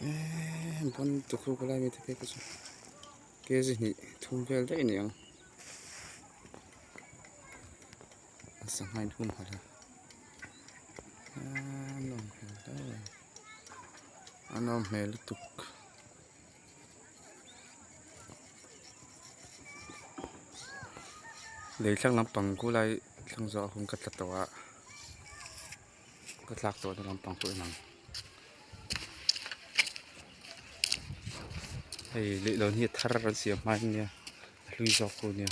bon tu khu ko lai mi te pe ka chu ke ji ni thum vel dai ni ang sang hai thum phala nom hel dai anom hel tuk lei thlang lampang ku lai thlang zo hum ka tla tawa ka tlak to na lampang ku nang hei le lo ni thar ran siam mai nia lui zo ku nia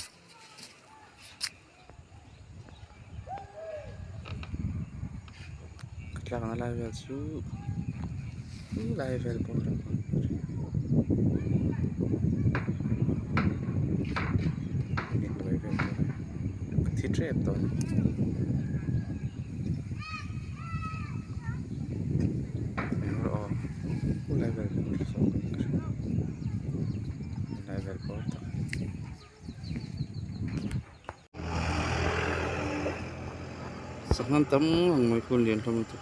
ka tlak na lai vel chu lai vel por ni lai vel ka thi trep to level porta saknan tam ang may kun lian kami tu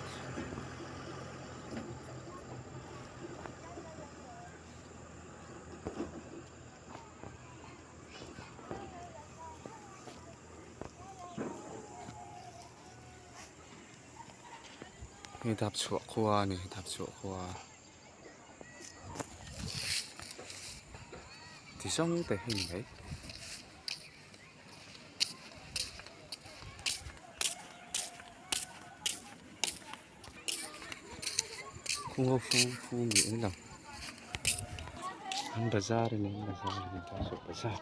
ni dap chuak khuwa ni dap chuak khuwa ti song te hin mai khungo fu mi en lam an bazar ni ta so bazar